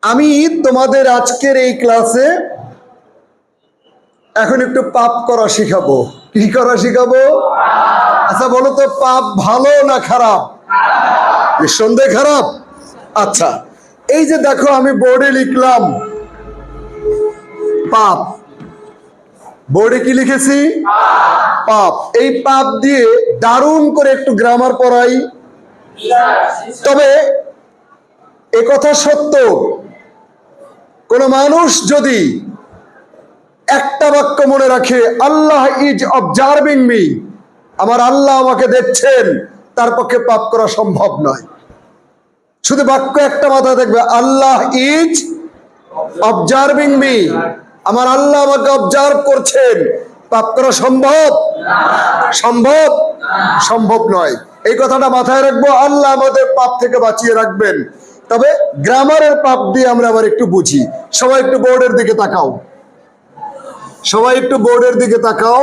আমি তোমাদের আজকের এই ক্লাসে এখন একটু পাপ করা শিখাবো। কি করা শিখাবো? আচ্ছা বলো তো, পাপ ভালো না খারাপ? নিঃসন্দেহে খারাপ। আচ্ছা, এই যে দেখো আমি বোর্ডে লিখলাম পাপ। বোর্ডে কি লিখেছি? পাপ। এই পাপ দিয়ে দারুণ করে একটু গ্রামার পড়াই। তবে একথা সত্য, কোন মানুষ যদি একটা বাক্য মনে রাখে, আল্লাহ ইজ অবজার্ভিং মি, আমার আল্লাহ আমাকে দেখছেন, তার পক্ষে পাপ করা সম্ভব নয়। শুধু বাক্য একটা মাথায় দেখবে, আল্লাহ ইজ অবজার্ভিং মি, আমার আল্লাহ আমাকে অবজার্ভ করছেন, পাপ করা সম্ভব? সম্ভব? সম্ভব নয়। এই কথাটা মাথায় রাখবো। আল্লাহ আমাদের পাপ থেকে বাঁচিয়ে রাখবেন। তবে গ্রামারের পাপ দিয়ে আমরা আবার একটু বুঝি। সবাই একটু বোর্ডের দিকে তাকাও, সবাই একটু বোর্ডের দিকে তাকাও।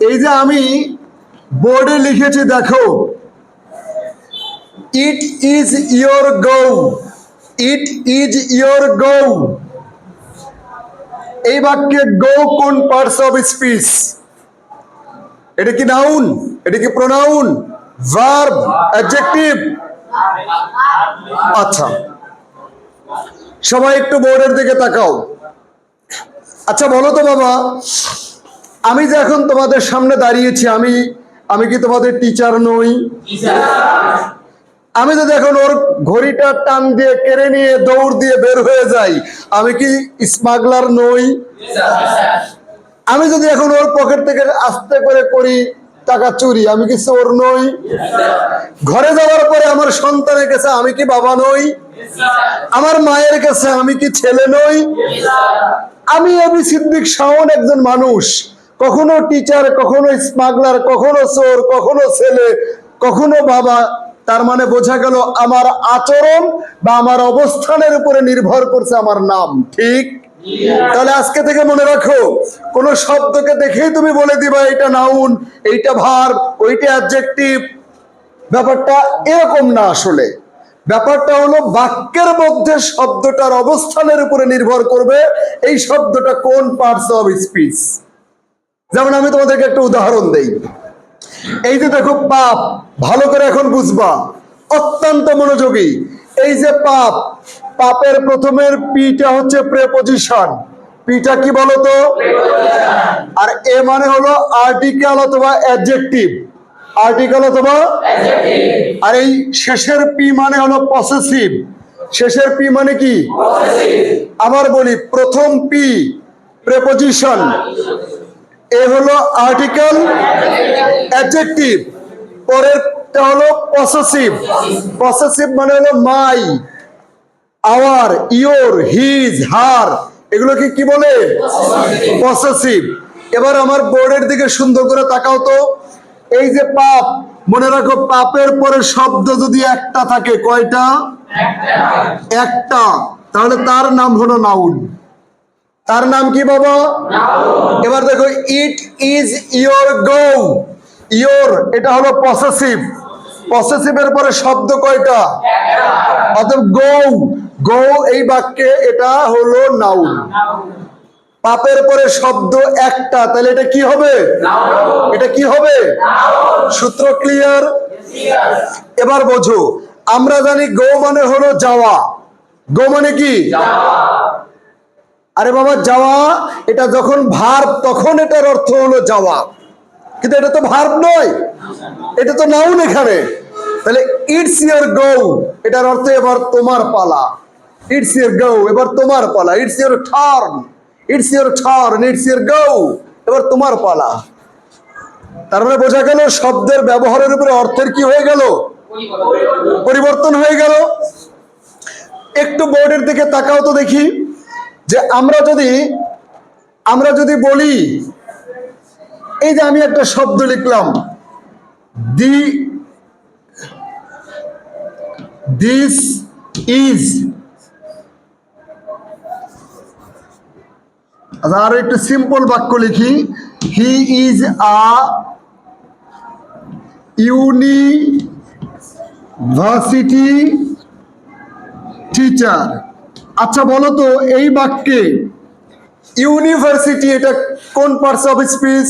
এই যে আমি বোর্ডে লিখেছি দেখো, it is your go, it is your go. এই বাক্যে গো কোন পার্টস অফ স্পিচ? এটা কি নাউন? এটা কি প্রোনাউন? ভার্ব? অ্যাডজেক্টিভ? আচ্ছা, সবাই একটু বোর্ডের দিকে তাকাও। আচ্ছা বলো তো বাবা, আমি যে এখন তোমাদের সামনে দাঁড়িয়েছি, আমি কি তোমাদের টিচার নই? আমি যদি এখন ওর ঘড়িটা টান দিয়ে কেড়ে নিয়ে দৌড় দিয়ে বের হয়ে যাই, আমি কি স্মাগলার নই? আমি যদি এখন ওর পকেট থেকে আস্তে করে করি টাকা চুরি, আমি কি চোর নই? ঘরে যাওয়ার পরে আমার সন্তানের কাছে আমি কি বাবা নই? আমার মায়ের কাছে আমি কি ছেলে নই? আমি এবি সিদ্দিক শাওন একজন মানুষ, কখনো টিচার, কখনো স্মাগলার, কখনো চোর, কখনো ছেলে, কখনো বাবা। তার মানে বোঝা গেল আমার আচরণ বা আমার অবস্থানের উপরে নির্ভর করছে আমার নাম। ঠিক? তাহলে আজকে থেকে মনে রাখো, কোন শব্দকে দেখেই তুমি বলে দিবা এটা নাউন, এইটা ভার্ব, ওইটা অ্যাডজেক্টিভ। ব্যাপারটা এরকম না। আসলে ব্যাপারটা হলো বাক্যের মধ্যে শব্দটার অবস্থানের উপরে নির্ভর করবে এই শব্দটা কোন পার্টস অফ স্পিচ। যেমন আমি তোমাদেরকে একটা উদাহরণ দেই। এই যে দেখো পাপ, ভালো করে এখন বুঝবা, অত্যন্ত মনোযোগী। এই যে পাপ, পাপের প্রথমের পিটা হচ্ছে প্রেপোজিশন। পিটা কি বলতো? আর এ মানে হলো আর্টিকেল অথবা অ্যাডজেক্টিভ। আর্টিকেল অথবা আর এই শেষের পি মানে হলো পসেসিভ। শেষের পি মানে কি? আবার বলি, প্রথম পি প্রেপোজিশন, এ হলো আর্টিকেল অ্যাডজেক্টিভ, পরেরটা হলো পসেসিভ। পসেসিভ মানে হলো মাই, আওয়ার, ইয়োর, হিজ, হার, এগুলোকে কি বলে? পসেসিভ। এবার আমার বোর্ডের দিকে সুন্দর করে তাকাও তো। এই যে পাপ, মনে রাখো পাপের পরে শব্দ যদি একটা থাকে, কয়টা? একটা। তাহলে তার নাম হলো নাউন। তার নাম কি বাবা? এবার দেখো, it is your go. Your এটা হলো পসেসিভ। পসেসিভের পরে শব্দ কয়টা? অতএব গো, গো এই বাক্যে এটা হলো নাউন। পাপের পরে শব্দ একটা, তাহলে এটা কি হবে? এটা কি হবে? সূত্র ক্লিয়ার? এবার বোঝো, আমরা জানি গো মানে হলো যাওয়া। গো মানে কি? আরে বাবা, যাওয়া এটা যখন ভার্ব তখন এটার অর্থ হলো যাওয়া, কিন্তু এটা তো ভার্ব নয়, এটা তো নাউন এখানে। তাহলে ইটস ইয়োর গো, এটার অর্থ এবার তোমার পালা। ইটস ইয়োর গো, এবার তোমার পালা। It's your turn, it's your turn, it's your go, এবার তোমার পালা। তার মানে বোঝা গেল শব্দের ব্যবহারের উপরে অর্থের কি হয়ে গেল? পরিবর্তন হয়ে গেল। একটু বোর্ডের দিকে তাকাও তো দেখি, যে আমরা যদি বলি, এই যে আমি একটা শব্দ লিখলাম, দিস ইজ, আর একটু সিম্পল বাক্য লিখি, হি ইজ আ ইউনিভার্সিটি টিচার। আচ্ছা বলো তো এই বাক্যে ইউনিভার্সিটি এটা কোন parts of speech?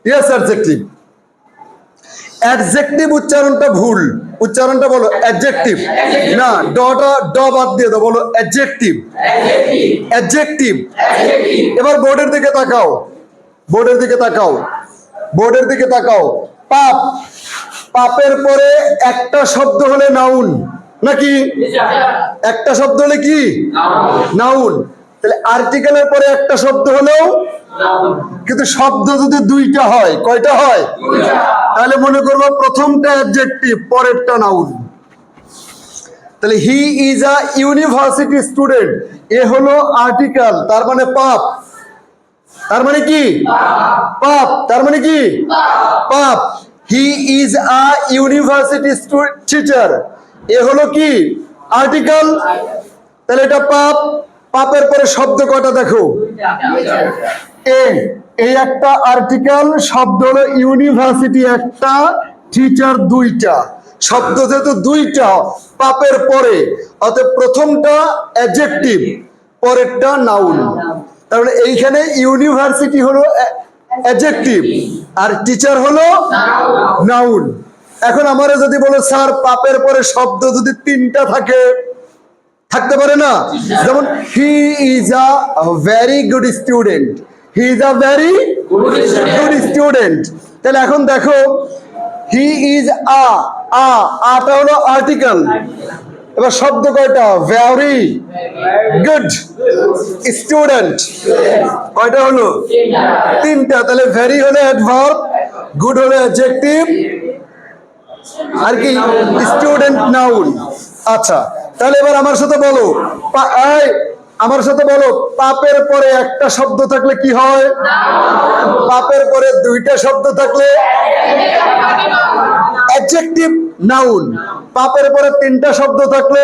Yes, adjective. Adjective উচ্চারণটা ভুল, উচ্চারণটা বলো অ্যাডজেক্টিভ। না, ড বাদ দিয়ে দাও, বলো অ্যাডজেক্টিভ। অ্যাডজেক্টিভ। এবার বোর্ডের দিকে তাকাও, বোর্ডের দিকে তাকাও, বোর্ডের দিকে তাকাও। পাপ, পাপের পরে একটা শব্দ হলে নাউন নাকি? একটা শব্দ হলে কি নাউন? তাহলে আর্টিকেলের পরে একটা শব্দ হলেও, কিন্তু শব্দ যদি দুইটা হয়, কয়টা হয়? তাহলে মনে করবো প্রথমটা অ্যাডজেক্টিভ, পরেরটা নাউন। তাহলে he is a university student, a হলো আর্টিকেল, তার মানে পাপ। তার মানে কি পাপ? তার মানে কি পাপ। He is a university teacher, a হলো কি আর্টিকেল, তাহলে এটা পাপ। পাপের পরে শব্দ কয়টা দেখো? এই একটা আর্টিকেল, শব্দ হলো ইউনিভার্সিটি একটা, টিচার দুইটা। শব্দ যেহেতু দুইটা পাপের পরে, অতএব প্রথমটা অ্যাডজেক্টিভ, পরেরটা নাউন। তাহলে এইখানে ইউনিভার্সিটি হলো অ্যাডজেক্টিভ আর টিচার হলো নাউন। এখন আমারে যদি বলো স্যার পাপের পরে শব্দ যদি তিনটা থাকে, থাকতে পারে না? যেমন হি is a very good student, he is a very good student. তাহলে এখন দেখো হি ইজ আটা হলো আর্টিকেল, এবার শব্দ কয়টা? ভেরি গুড স্টুডেন্ট, কয়টা হলো? তিনটা। তাহলে ভেরি হলো অ্যাডভার্ব, গুড হলো অ্যাডজেক্টিভ, আর কি স্টুডেন্ট নাউন। আচ্ছা, তাহলে এবার আমার সাথে বলো, আমার সাথে বলো, পাপের পরে একটা শব্দ থাকলে কি হয়? পাপের পরে দুইটা শব্দ থাকলে অ্যাডজেক্টিভ নাউন। পাপের পরে তিনটা শব্দ থাকলে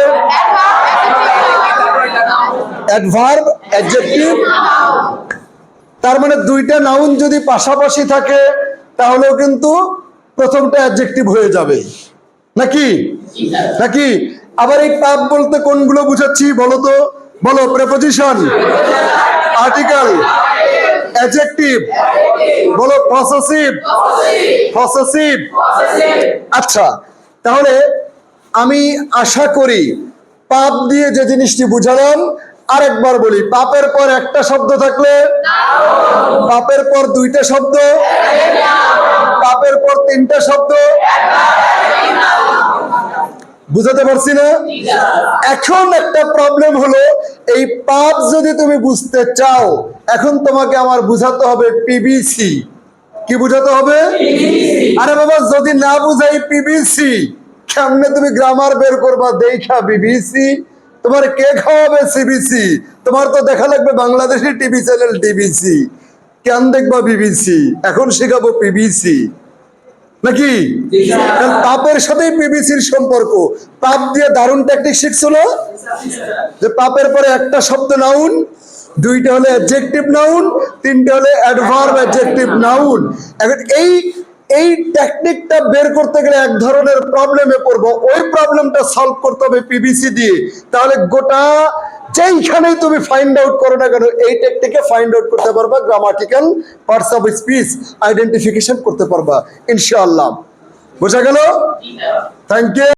অ্যাডভার্ব অ্যাডজেক্টিভ। তার মানে দুইটা নাউন যদি পাশাপাশি থাকে তাহলেও কিন্তু প্রথমটা অ্যাডজেক্টিভ হয়ে যাবে নাকি? নাকি? আবার এই পাপ বলতে কোনগুলো বুঝাচ্ছি বলো তো? বলো, প্রেপোজিশন, আর্টিকেল, অ্যাডজেক্টিভ, বলো পসেসিভ, পসেসিভ। আচ্ছা, তাহলে আমি আশা করি পাপ দিয়ে যে জিনিসটি বুঝালাম আরেকবার বলি। পাপের পর একটা শব্দ থাকলে, পাপের পর দুইটা শব্দ, পাপের পর তিনটা শব্দ, বুঝাতে পারছি না? এখন একটা প্রবলেম হলো, এই পাপ যদি তুমি বুঝতে চাও, এখন তোমাকে আমার বুঝাতে হবে পিবিসি। কি বুঝাতে হবে? আরে বাবা, যদি না বুঝাই পিবিসি, কেমনে তুমি গ্রামার বের করবা? দেখা বিবিসি, তোমার কে খাওয়াবে সিবিসি? তোমার তো দেখা লাগবে বাংলাদেশি টিভি চ্যানেল ডিবিসি, কেন দেখবা বিবিসি? এখন শেখাবো পিবিসি নাকি? পাপের সাথেই পিবিসির সম্পর্ক। পাপ দিয়ে দারুণ টেকনিক শিখছিল যে পাপের পরে একটা শব্দ নাউন, দুইটা হলে অ্যাডজেক্টিভ নাউন, তিনটা হলে অ্যাডভার্ব অ্যাডজেক্টিভ নাউন। এখন এই টেকনিকটা বের করতে গেলে এক ধরনের প্রবলেমে পড়বো, ওই প্রবলেমটা সলভ করতে হবে পিবিসি দিয়ে। তাহলে গোটা যেইখানেই তুমি ফাইন্ড আউট করো না কেন, এই টেকনিকে ফাইন্ড আউট করতে পারবা, grammatical parts of speech identification করতে পারবা ইনশাআল্লাহ। বোঝা গেল? Thank you.